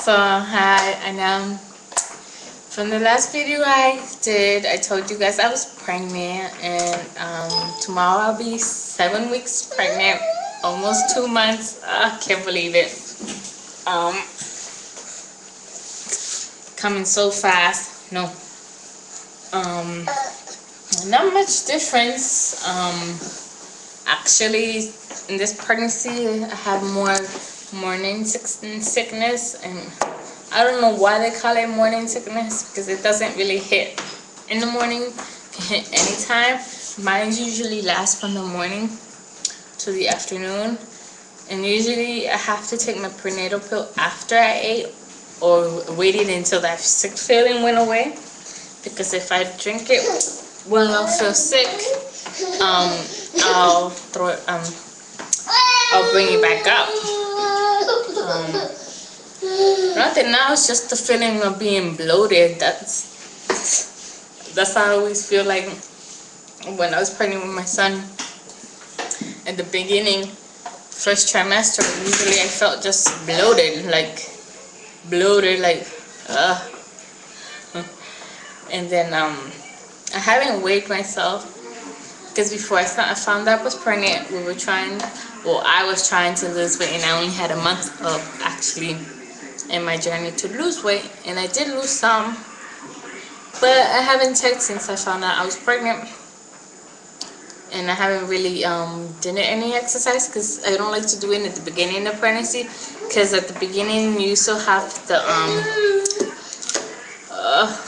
So hi, and from the last video I did, I told you guys I was pregnant, and tomorrow I'll be 7 weeks pregnant, almost 2 months. I can't believe it. Um, coming so fast. No, um, not much difference. Actually, in this pregnancy, I have more morning sickness, and I don't know why they call it morning sickness, because it doesn't really hit in the morning. It can hit anytime. Mine usually lasts from the morning to the afternoon, and usually I have to take my prenatal pill after I ate, or waited until that sick feeling went away, because if I drink it when I feel sick, I'll throw it, I'll bring it back up. Nothing now, it's just the feeling of being bloated. That's how I always feel like when I was pregnant with my son. At the beginning, first trimester, usually I felt just bloated, and then I haven't weighed myself, because before I found out I was pregnant, I was trying to lose weight, and I only had a month of actually in my journey to lose weight, and I did lose some, but I haven't checked since I found out I was pregnant. And I haven't really done any exercise, because I don't like to do it at the beginning of pregnancy, because at the beginning you still have the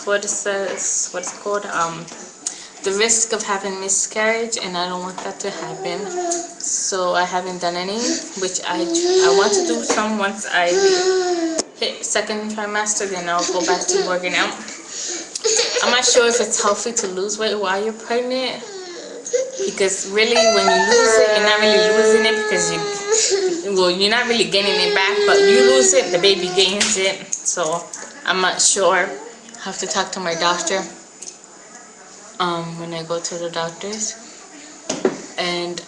what's it called, the risk of having miscarriage, and I don't want that to happen. So I haven't done any, which I want to do some once I hit second trimester. Then I'll go back to working out. I'm not sure if it's healthy to lose weight while you're pregnant, because really when you lose it, you're not really losing it, because you're not really gaining it back, but you lose it, the baby gains it. So I'm not sure. I have to talk to my doctor when I go to the doctors. And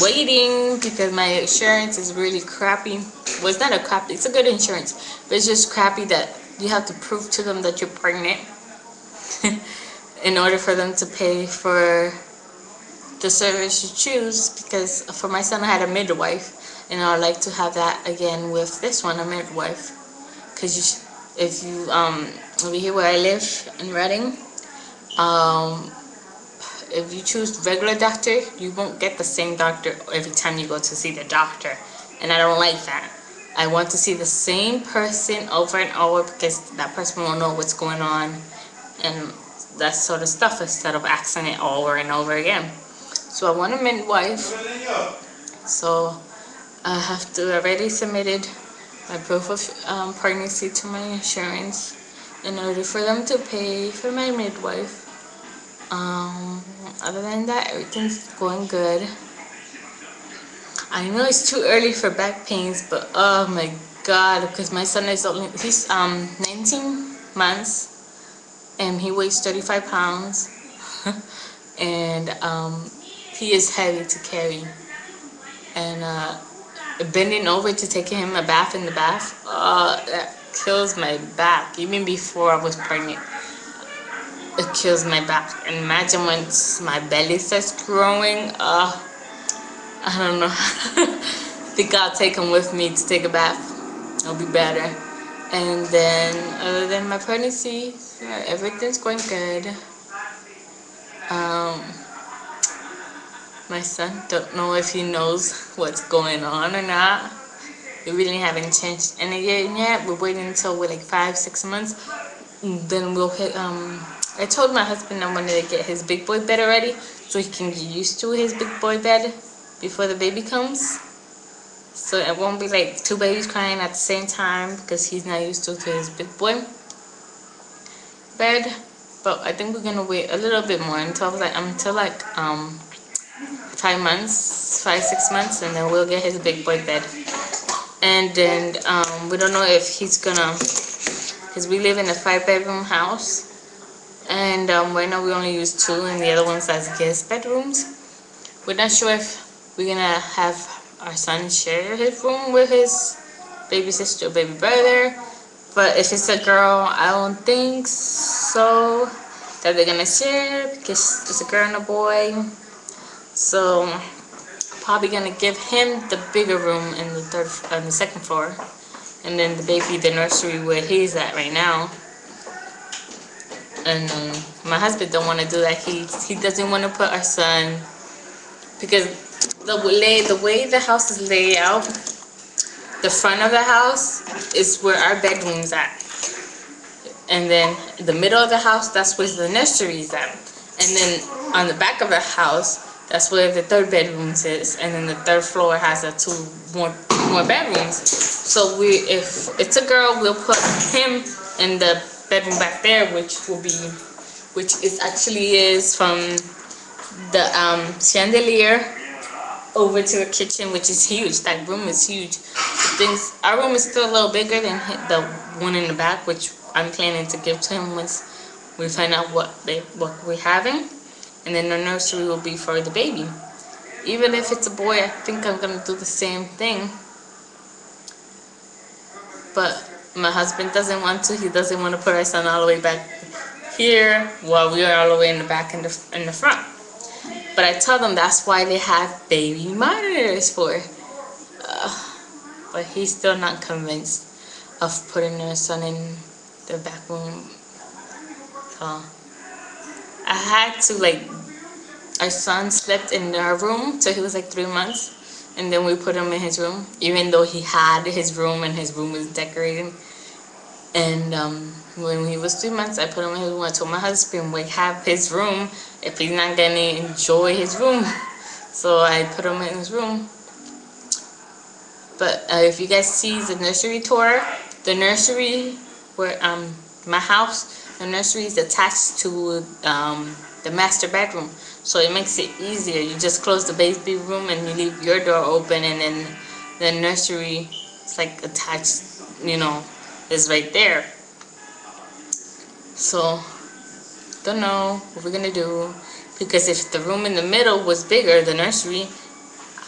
waiting, because my insurance is really crappy. Well, it's not a crappy, it's a good insurance, but it's just crappy that you have to prove to them that you're pregnant in order for them to pay for the service you choose. Because for my son I had a midwife, and I would like to have that again with this one, a midwife. Because if you over here where I live in Reading, if you choose regular doctor, you won't get the same doctor every time you go to see the doctor, and I don't like that. I want to see the same person over and over, because that person will know what's going on and that sort of stuff, instead of asking it over and over again. So I want a midwife. So I have to already submitted my proof of pregnancy to my insurance in order for them to pay for my midwife. Other than that, everything's going good. I know it's too early for back pains, but oh my god, because my son is he's 19 months, and he weighs 35 pounds, and he is heavy to carry, and bending over to take him a bath in the bath, that kills my back. Even before I was pregnant, it kills my back. And imagine once my belly starts growing, I don't know. I think I'll take him with me to take a bath. It'll be better. And then, other than my pregnancy, everything's going good. My son, don't know if he knows what's going on or not. We really haven't changed anything yet. We're waiting until we're like 5-6 months. Then we'll hit, I told my husband I wanted to get his big boy bed already, so he can get used to his big boy bed before the baby comes. So it won't be like two babies crying at the same time, because he's not used to his big boy bed. But I think we're gonna wait a little bit more until 5 months, 5-6 months, and then we'll get his big boy bed. And then we don't know if he's gonna, because we live in a 5-bedroom house, and right now we only use 2, and the other ones as guest bedrooms. We're not sure if we're gonna have our son share his room with his baby sister or baby brother, But if it's a girl, I don't think so that they're gonna share because it's a girl and a boy. So probably gonna give him the bigger room in the second floor, and then the baby the nursery where he's at right now. And my husband don't want to do that. He doesn't want to put our son, because the way the house is laid out, the front of the house is where our bedroom's at, and then the middle of the house, that's where the nursery is at, and then on the back of the house, that's where the third bedrooms is, and then the third floor has two more bedrooms. So if it's a girl, we'll put him in the bedroom back there, which actually is from the chandelier over to the kitchen, which is huge. That room is huge. Our room is still a little bigger than the one in the back, which I'm planning to give to him once we find out what we're having. And then the nursery will be for the baby. Even if it's a boy, I think I'm gonna do the same thing. But my husband doesn't want to. He doesn't want to put our son all the way back here while we are all the way in the back and in the front. But I tell them that's why they have baby monitors for. But he's still not convinced of putting our son in the back room. So I had to, our son slept in our room till he was 3 months, and then we put him in his room, even though he had his room and his room was decorated. And when he was 3 months, I put him in his room. I told my husband we have his room if he's not gonna enjoy his room. So I put him in his room. But if you guys see the nursery tour, the nursery where my house, the nursery is attached to the master bedroom, so it makes it easier. You just close the baby room and you leave your door open, and then the nursery is attached, is right there. So don't know what we're gonna do, because if the room in the middle was bigger, the nursery,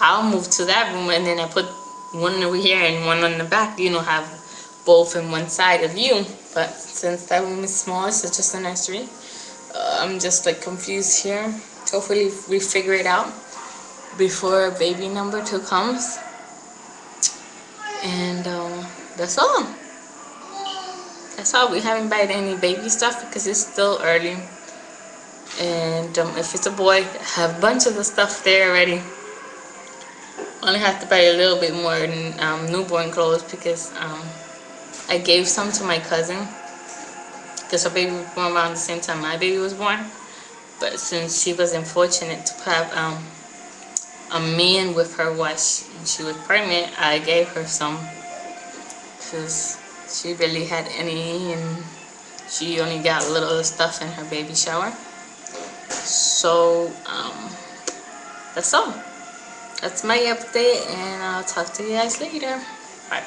I'll move to that room, and then I put one over here and one on the back, have both in one side of you. But since that room is small, it's just a nursery. I'm just confused here. Hopefully we figure it out before baby number 2 comes. And that's all. That's all. We haven't bought any baby stuff because it's still early. And if it's a boy, I have a bunch of the stuff there already. Only have to buy a little bit more newborn clothes, because I gave some to my cousin, because her baby was born around the same time my baby was born. But since she was unfortunate to have a man with her while she was pregnant, I gave her some, because she really had any, and she only got a little stuff in her baby shower. So that's all. That's my update, and I'll talk to you guys later. Bye.